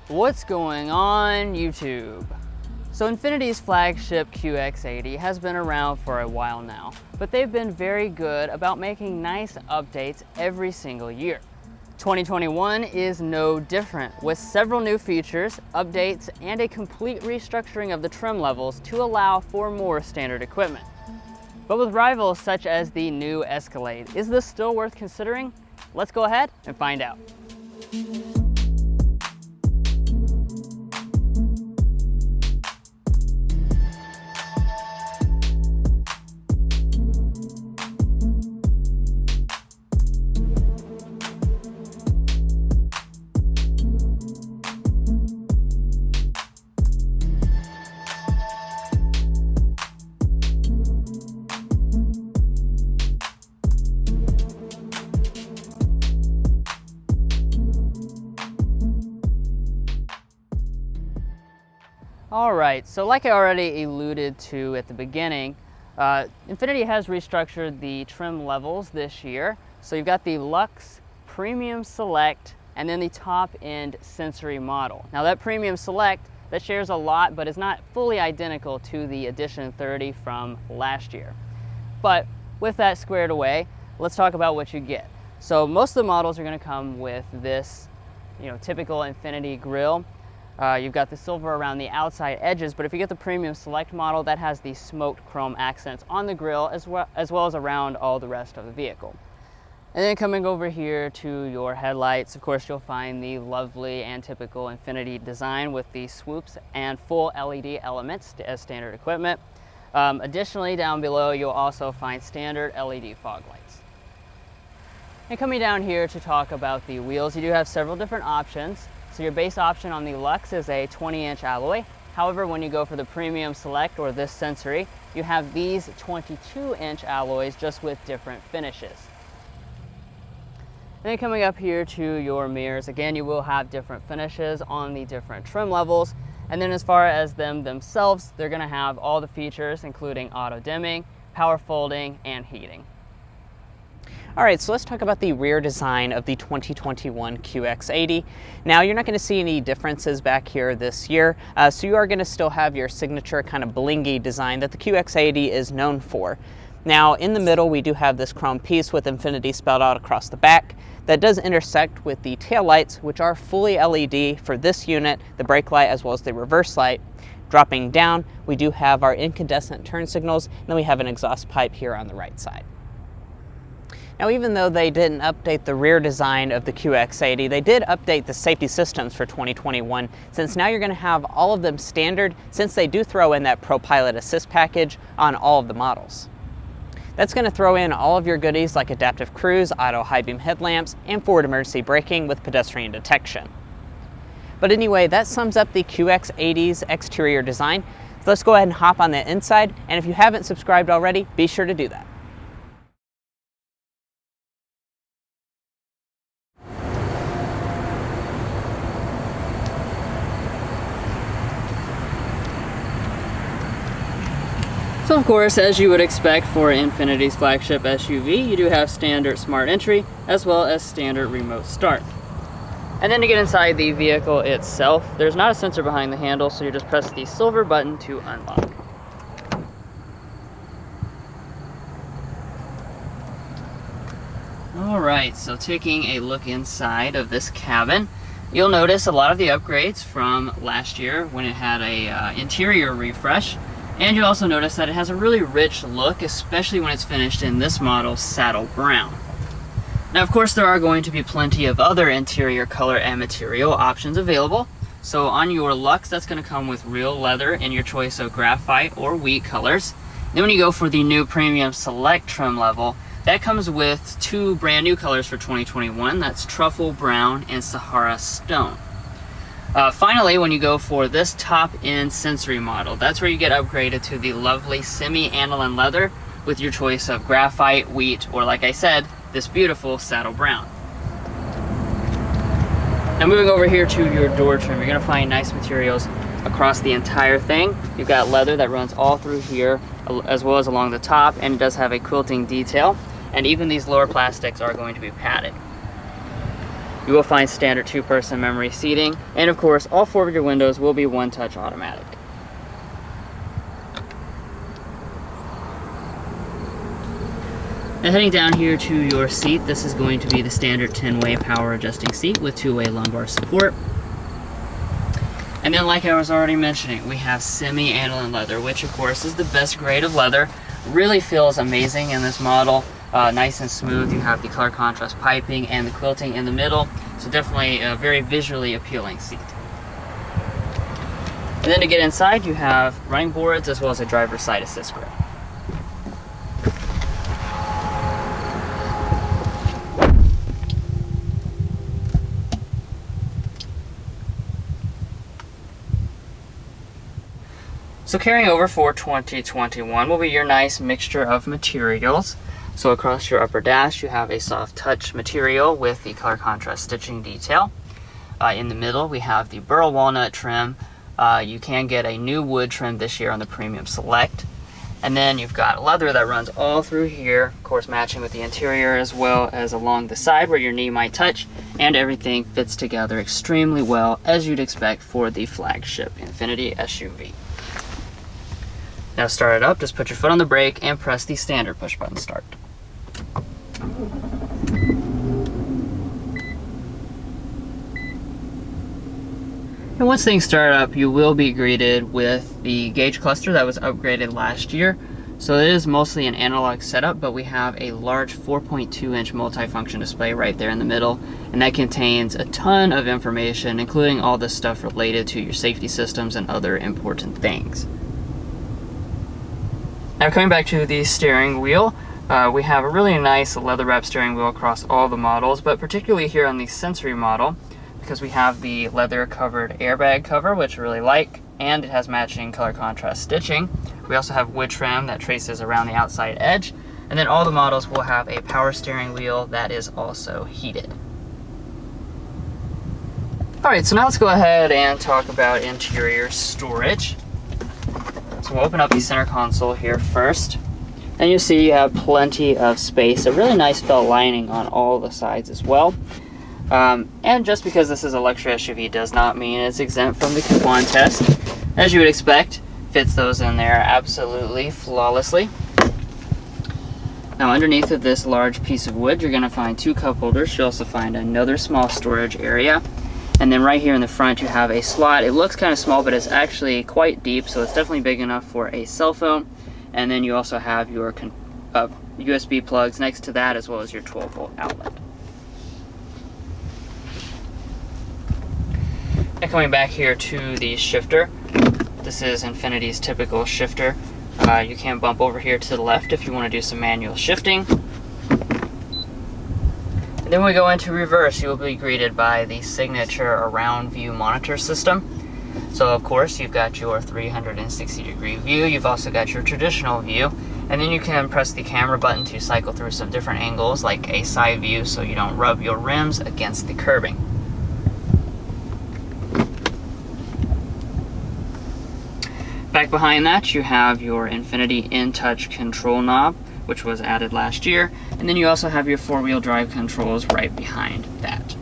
What's going on, YouTube? So Infiniti's flagship QX80 has been around for a while now, but they've been very good about making nice updates every single year. 2021 is no different, with several new features, updates, and a complete restructuring of the trim levels to allow for more standard equipment. But with rivals such as the new Escalade, is this still worth considering? Let's go ahead and find out. Alright, so like I already alluded to at the beginning, Infiniti has restructured the trim levels this year. So you've got the Luxe, Premium Select, and then the top-end Sensory model. Now that Premium Select, that shares a lot, but is not fully identical to the Edition 30 from last year. But with that squared away, let's talk about what you get. So most of the models are going to come with this, typical Infiniti grille. You've got the silver around the outside edges, but if you get the Premium Select model, that has the smoked chrome accents on the grille as well as around all the rest of the vehicle. And then coming over here to your headlights, of course you'll find the lovely and typical Infiniti design with the swoops and full LED elements as standard equipment. Additionally, down below you'll also find standard LED fog lights. And coming down here to talk about the wheels, you do have several different options. So your base option on the Luxe is a 20-inch alloy. However, when you go for the Premium Select or this Sensory, you have these 22-inch alloys just with different finishes. And then coming up here to your mirrors, again, you will have different finishes on the different trim levels. And then as far as them themselves, they're going to have all the features, including auto dimming, power folding, and heating. All right, so let's talk about the rear design of the 2021 QX80. Now, you're not going to see any differences back here this year, so you are going to still have your signature kind of blingy design that the QX80 is known for. Now, in the middle, we do have this chrome piece with Infiniti spelled out across the back that does intersect with the taillights, which are fully LED for this unit, the brake light as well as the reverse light. Dropping down, we do have our incandescent turn signals, and then we have an exhaust pipe here on the right side. Now, even though they didn't update the rear design of the QX80, they did update the safety systems for 2021, since now you're going to have all of them standard, since they do throw in that ProPilot Assist package on all of the models. That's going to throw in all of your goodies like adaptive cruise, auto high beam headlamps, and forward emergency braking with pedestrian detection. But anyway, that sums up the QX80's exterior design. So let's go ahead and hop on the inside, and if you haven't subscribed already, be sure to do that. So of course, as you would expect for Infiniti's flagship SUV, you do have standard smart entry as well as standard remote start. And then to get inside the vehicle itself, there's not a sensor behind the handle, so you just press the silver button to unlock. Alright, so taking a look inside of this cabin, you'll notice a lot of the upgrades from last year when it had a interior refresh. And you'll also notice that it has a really rich look, especially when it's finished in this model's saddle brown. Now, of course, there are going to be plenty of other interior color and material options available. So on your Luxe, that's going to come with real leather in your choice of graphite or wheat colors. Then when you go for the new Premium Select trim level, that comes with two brand new colors for 2021. That's Truffle Brown and Sahara Stone. Finally, when you go for this top-end Sensory model, that's where you get upgraded to the lovely semi-aniline leather with your choice of graphite, wheat, or like I said, this beautiful saddle brown. Now moving over here to your door trim, you're going to find nice materials across the entire thing. You've got leather that runs all through here as well as along the top, and it does have a quilting detail, and even these lower plastics are going to be padded. You will find standard 2-person memory seating, and of course, all 4 of your windows will be one-touch automatic. And heading down here to your seat, this is going to be the standard 10-way power adjusting seat with 2-way lumbar support. And then, like I was already mentioning, we have semi-aniline leather, which of course is the best grade of leather. Really feels amazing in this model. Nice and smooth. You have the color contrast piping and the quilting in the middle, so definitely a very visually appealing seat. And then to get inside, you have running boards as well as a driver's side assist grip. So carrying over for 2021 will be your nice mixture of materials. So across your upper dash, you have a soft touch material with the color contrast stitching detail. In the middle, we have the burl walnut trim. You can get a new wood trim this year on the Premium Select. And then you've got leather that runs all through here, of course matching with the interior as well as along the side where your knee might touch, and everything fits together extremely well as you'd expect for the flagship Infiniti SUV. Now start it up, just put your foot on the brake and press the standard push button start. And once things start up, you will be greeted with the gauge cluster that was upgraded last year. So it is mostly an analog setup, but we have a large 4.2-inch multifunction display right there in the middle, and that contains a ton of information, including all the stuff related to your safety systems and other important things. Now coming back to the steering wheel, we have a really nice leather wrap steering wheel across all the models, but particularly here on the Sensory model, because we have the leather covered airbag cover, which I really like, and it has matching color contrast stitching. We also have wood trim that traces around the outside edge, and then all the models will have a power steering wheel that is also heated. Alright, so now let's go ahead and talk about interior storage. So we'll open up the center console here first, and you'll see you have plenty of space, a really nice felt lining on all the sides as well. And just because this is a luxury SUV does not mean it's exempt from the coupon test. As you would expect, fits those in there absolutely flawlessly. Now underneath of this large piece of wood, you're going to find 2 cup holders. You'll also find another small storage area. And then right here in the front you have a slot. It looks kind of small, but it's actually quite deep, so it's definitely big enough for a cell phone. And then you also have your USB plugs next to that, as well as your 12-volt outlet. And coming back here to the shifter, this is Infiniti's typical shifter. You can bump over here to the left if you want to do some manual shifting. And then when we go into reverse, you will be greeted by the signature around view monitor system. So of course you've got your 360-degree view, you've also got your traditional view, and then you can press the camera button to cycle through some different angles, like a side view so you don't rub your rims against the curbing. Back behind that you have your Infiniti InTouch control knob, which was added last year, and then you also have your 4-wheel drive controls right behind that.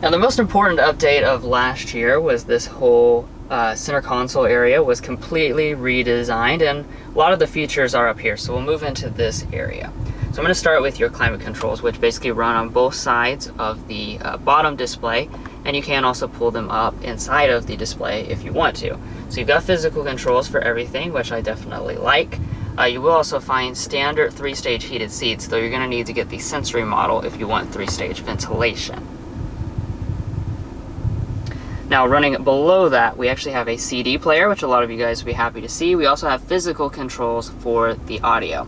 Now the most important update of last year was this whole center console area was completely redesigned, and a lot of the features are up here, so we'll move into this area. So I'm going to start with your climate controls, which basically run on both sides of the bottom display, and you can also pull them up inside of the display if you want to. So you've got physical controls for everything, which I definitely like. You will also find standard 3-stage heated seats, though you're going to need to get the Sensory model if you want 3-stage ventilation. Now running below that, we actually have a CD player, which a lot of you guys will be happy to see. We also have physical controls for the audio.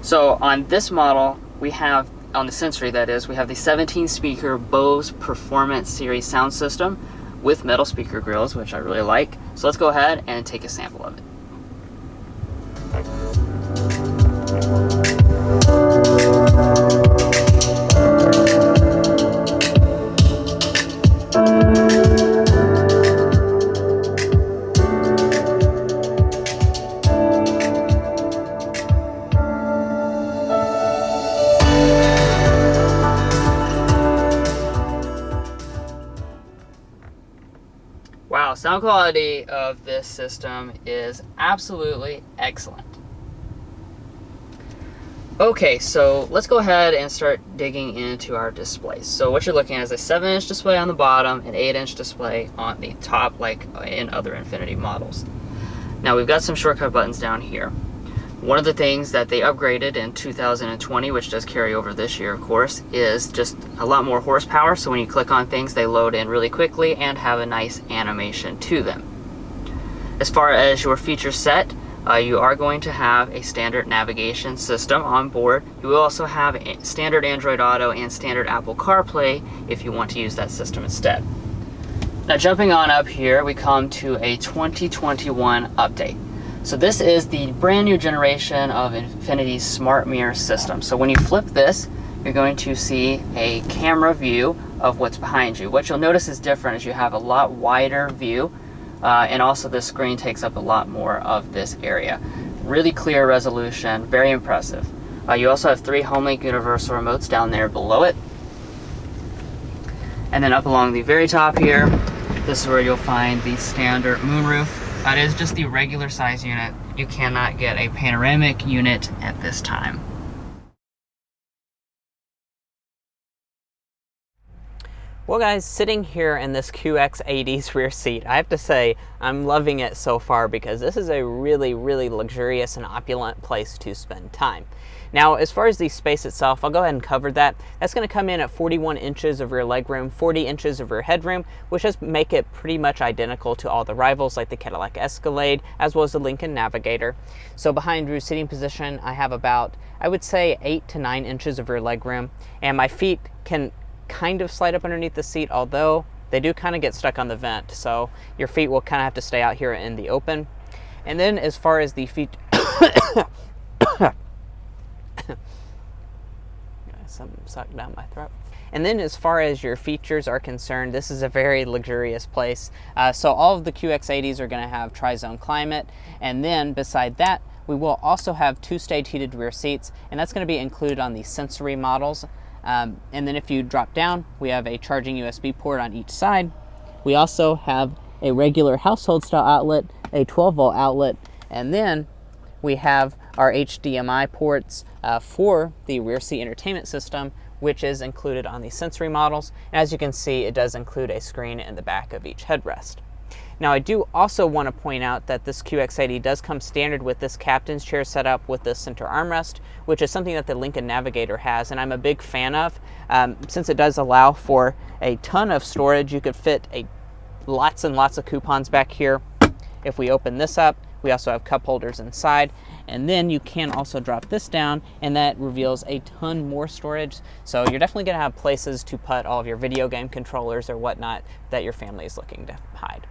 So on this model, we have, on the Sensory that is, we have the 17-speaker Bose Performance Series sound system with metal speaker grills, which I really like. So let's go ahead and take a sample of it. Wow, sound quality of this system is absolutely excellent. Okay, so let's go ahead and start digging into our displays. So what you're looking at is a 7-inch display on the bottom, an 8-inch display on the top, like in other Infiniti models. Now we've got some shortcut buttons down here. One of the things that they upgraded in 2020, which does carry over this year, of course, is just a lot more horsepower. So when you click on things, they load in really quickly and have a nice animation to them. As far as your feature set, you are going to have a standard navigation system on board. You will also have a standard Android Auto and standard Apple CarPlay if you want to use that system instead. Now jumping on up here, we come to a 2021 update. So this is the brand new generation of Infiniti's smart mirror system. So when you flip this, you're going to see a camera view of what's behind you. What you'll notice is different is you have a lot wider view, and also the screen takes up a lot more of this area. Really clear resolution, very impressive. You also have 3 HomeLink universal remotes down there below it. And then up along the very top here, this is where you'll find the standard moonroof. It is just the regular size unit. You cannot get a panoramic unit at this time. Well guys, sitting here in this QX80's rear seat, I have to say I'm loving it so far because this is a really, really luxurious and opulent place to spend time. Now, as far as the space itself, I'll go ahead and cover that. That's going to come in at 41 inches of rear legroom, 40 inches of rear headroom, which does make it pretty much identical to all the rivals like the Cadillac Escalade, as well as the Lincoln Navigator. So behind rear seating position, I have about, I would say, 8 to 9 inches of rear legroom, and my feet can kind of slide up underneath the seat, although they do kind of get stuck on the vent, so your feet will kind of have to stay out here in the open. And then as far as the feet something sucked down my throat. And then as far as your features are concerned, this is a very luxurious place. So all of the QX80s are going to have tri-zone climate, and then beside that we will also have 2-stage heated rear seats, and that's going to be included on the Sensory models. And then if you drop down, we have a charging USB port on each side. We also have a regular household style outlet, a 12-volt outlet, and then we have our HDMI ports for the rear seat entertainment system, which is included on the Sensory models. And as you can see, it does include a screen in the back of each headrest. Now, I do also want to point out that this QX80 does come standard with this captain's chair setup with the center armrest, which is something that the Lincoln Navigator has, and I'm a big fan of. Since it does allow for a ton of storage, you could fit lots and lots of coupons back here. If we open this up, we also have cup holders inside, and then you can also drop this down, and that reveals a ton more storage. So you're definitely going to have places to put all of your video game controllers or whatnot that your family is looking to hide.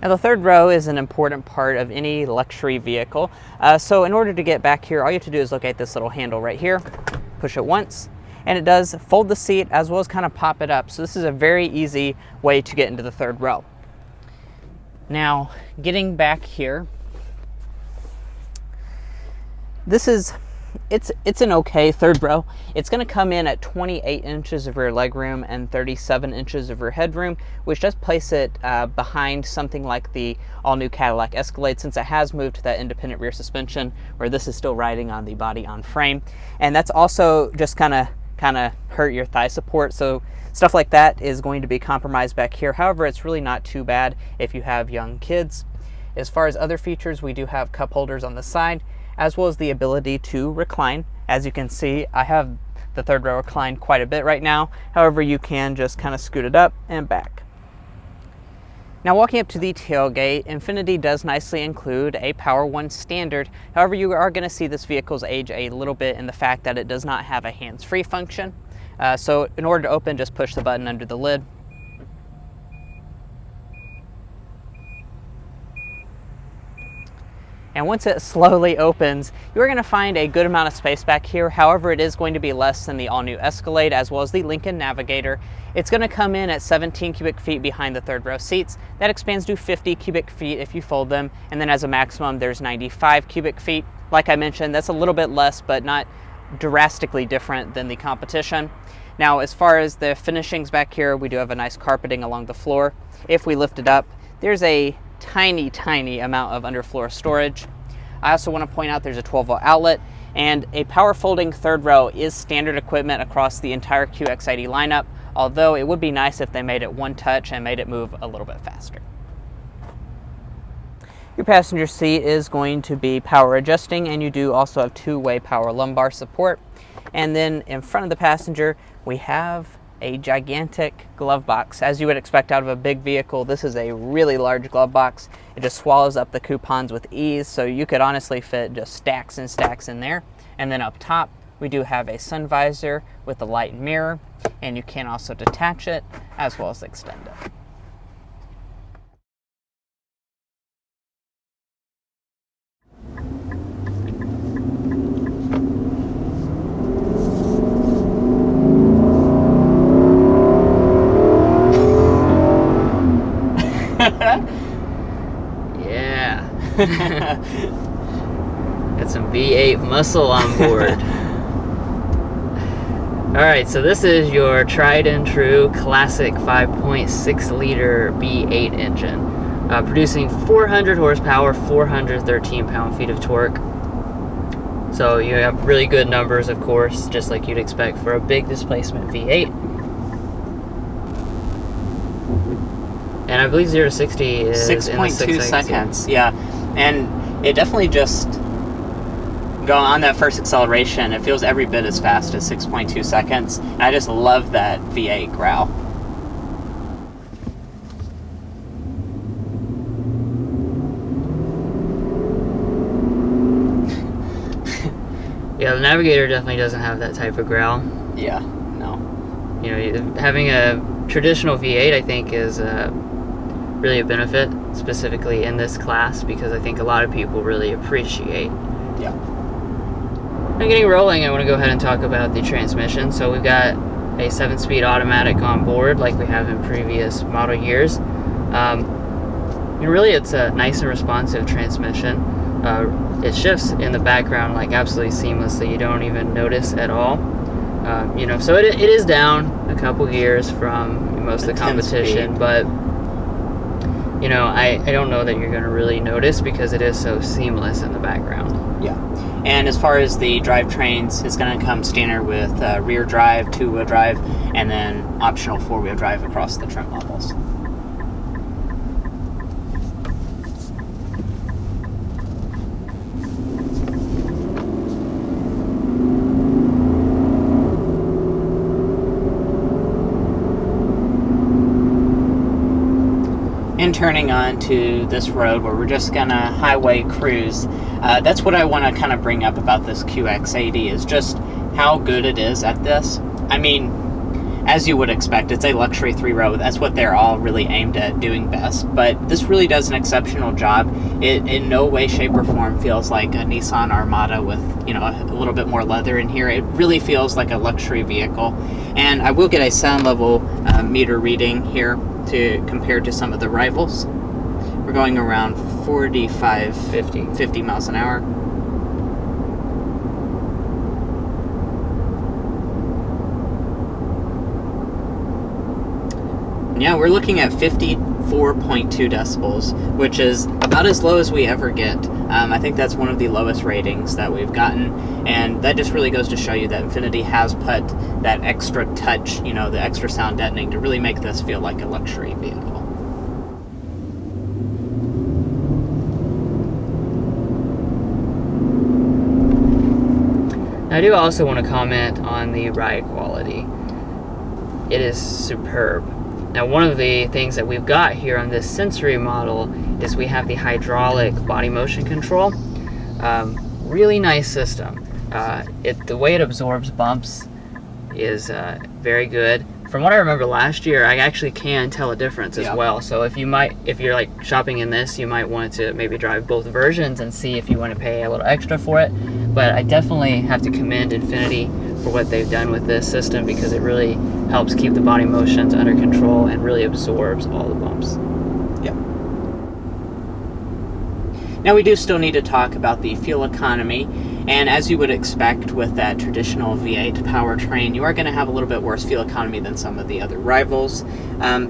Now, the third row is an important part of any luxury vehicle. So in order to get back here, all you have to do is locate this little handle right here, push it once, and it does fold the seat as well as kind of pop it up. So this is a very easy way to get into the third row. Now, getting back here, it's an okay third row. It's going to come in at 28 inches of rear legroom and 37 inches of rear headroom, which does place it behind something like the all-new Cadillac Escalade, since it has moved to that independent rear suspension, where this is still riding on the body-on-frame. And that's also just kind of hurt your thigh support, so stuff like that is going to be compromised back here. However, it's really not too bad if you have young kids. As far as other features, we do have cup holders on the side, as well as the ability to recline. As you can see, I have the third row reclined quite a bit right now. However, you can just kind of scoot it up and back. Now, walking up to the tailgate, Infiniti does nicely include a Power One standard. However, you are going to see this vehicle's age a little bit in the fact that it does not have a hands-free function. So in order to open, just push the button under the lid. And once it slowly opens, you're going to find a good amount of space back here. However, it is going to be less than the all-new Escalade as well as the Lincoln Navigator. It's going to come in at 17 cubic feet behind the third row seats. That expands to 50 cubic feet if you fold them. And then as a maximum, there's 95 cubic feet. Like I mentioned, that's a little bit less, but not drastically different than the competition. Now, as far as the finishings back here, we do have a nice carpeting along the floor. If we lift it up, there's a tiny amount of underfloor storage. I also want to point out there's a 12-volt outlet, and a power folding third row is standard equipment across the entire QX80 lineup, although it would be nice if they made it one touch and made it move a little bit faster. Your passenger seat is going to be power adjusting, and you do also have two-way power lumbar support. And then in front of the passenger, we have a gigantic glove box. As you would expect out of a big vehicle, this is a really large glove box. It just swallows up the coupons with ease, so you could honestly fit just stacks and stacks in there. And then up top, we do have a sun visor with a light mirror, and you can also detach it as well as extend it. Yeah. Got some V8 muscle on board. Alright, so this is your tried and true classic 5.6 liter V8 engine, producing 400 horsepower, 413 pound-feet of torque. So you have really good numbers, of course, just like you'd expect for a big displacement V8. And I believe 0 to 60 is 6.2 seconds. Yeah, and it definitely just going on that first acceleration, it feels every bit as fast as 6.2 seconds. And I just love that V8 growl. Yeah, the Navigator definitely doesn't have that type of growl. Yeah, no. You know, having a traditional V8, I think, is really a benefit, specifically in this class, because I think a lot of people really appreciate. Yeah. Now getting rolling, I want to go ahead and talk about the transmission. So we've got a 7-speed automatic on board, like we have in previous model years. Really, it's a nice and responsive transmission. It shifts in the background like absolutely seamlessly. You don't even notice at all. You know, so it is down a couple gears from most of the competition, but you know, I don't know that you're going to really notice because it is so seamless in the background. Yeah. And as far as the drivetrains, it's going to come standard with rear drive, 2-wheel drive, and then optional 4-wheel drive across the trim levels. And turning on to this road where we're just gonna highway cruise, that's what I want to kind of bring up about this QX80 is just how good it is at this. I mean, as you would expect, it's a luxury 3-row. That's what they're all really aimed at doing best. But this really does an exceptional job. It in no way, shape, or form feels like a Nissan Armada with, you know, a little bit more leather in here. It really feels like a luxury vehicle. And I will get a sound level meter reading here to compare to some of the rivals. We're going around 50 miles an hour. Yeah, we're looking at 54.2 decibels, which is about as low as we ever get. I think that's one of the lowest ratings that we've gotten, and that just really goes to show you that Infiniti has put that extra touch, you know, the extra sound deadening to really make this feel like a luxury vehicle. I do also want to comment on the ride quality. It is superb. Now, one of the things that we've got here on this Sensory model is we have the hydraulic body motion control. Really nice system. The way it absorbs bumps is very good. From what I remember last year, I actually can tell a difference as well. So if you're like shopping in this, you might want to maybe drive both versions and see if you want to pay a little extra for it. But I definitely have to commend Infiniti for what they've done with this system, because it really helps keep the body motions under control and really absorbs all the bumps. Yep. Now we do still need to talk about the fuel economy, and as you would expect with that traditional V8 powertrain, you are going to have a little bit worse fuel economy than some of the other rivals.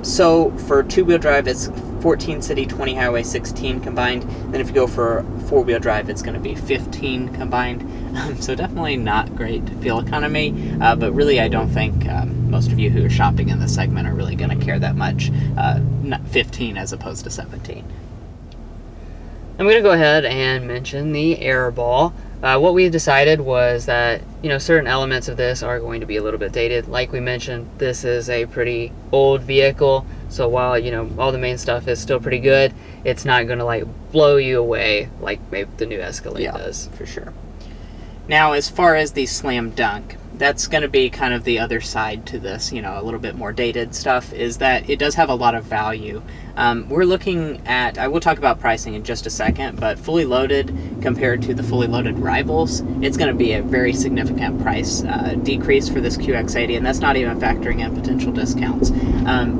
So for 2-wheel drive, it's 14 city, 20 highway, 16 combined. Then if you go for four-wheel drive, it's going to be 15 combined. So definitely not great fuel economy, but really I don't think most of you who are shopping in this segment are really going to care that much. Not 15 as opposed to 17. I'm going to go ahead and mention the air ball. What we decided was that, certain elements of this are going to be a little bit dated. Like we mentioned, this is a pretty old vehicle, so while, all the main stuff is still pretty good, it's not going to like blow you away like maybe the new Escalade does. For sure. Now, as far as the Slam Dunk, that's going to be kind of the other side to this, a little bit more dated stuff, is that it does have a lot of value. We're looking at, I will talk about pricing in just a second, but fully loaded compared to the fully loaded rivals, it's going to be a very significant price decrease for this QX80, and that's not even factoring in potential discounts.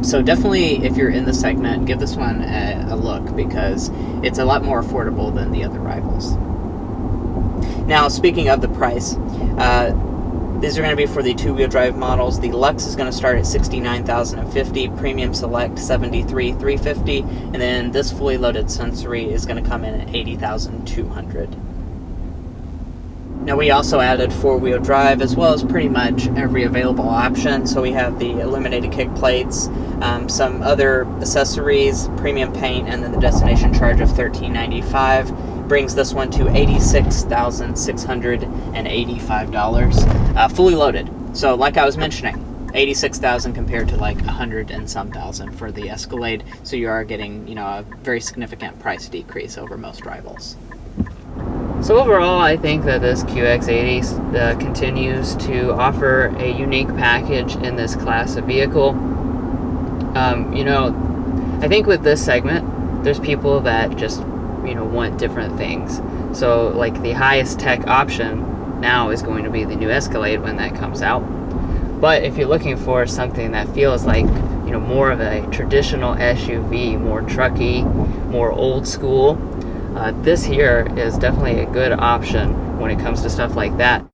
So definitely, if you're in the segment, give this one a look, because it's a lot more affordable than the other rivals. Now, speaking of the price, these are going to be for the two-wheel drive models. The Lux is going to start at $69,050, Premium Select $73,350, and then this fully loaded Sensory is going to come in at $80,200. Now, we also added four-wheel drive as well as pretty much every available option. So we have the illuminated kick plates, some other accessories, premium paint, and then the destination charge of $13.95. Brings this one to $86,685, fully loaded. So like I was mentioning, $86,000 compared to like $100 and some thousand for the Escalade. So you are getting, a very significant price decrease over most rivals. So overall, I think that this QX80 continues to offer a unique package in this class of vehicle. I think with this segment, there's people that just want different things. So like the highest tech option now is going to be the new Escalade when that comes out. But if you're looking for something that feels like more of a traditional SUV, more trucky, more old school, this here is definitely a good option when it comes to stuff like that.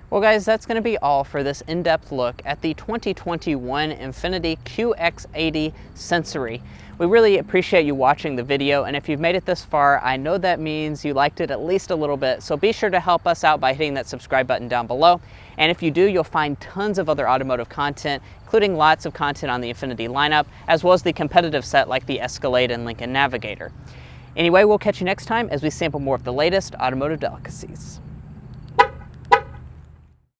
Well guys, that's going to be all for this in-depth look at the 2021 Infiniti QX80 Sensory. We really appreciate you watching the video, and if you've made it this far, I know that means you liked it at least a little bit, so be sure to help us out by hitting that subscribe button down below. And if you do, you'll find tons of other automotive content, including lots of content on the Infiniti lineup, as well as the competitive set like the Escalade and Lincoln Navigator. Anyway, we'll catch you next time as we sample more of the latest automotive delicacies.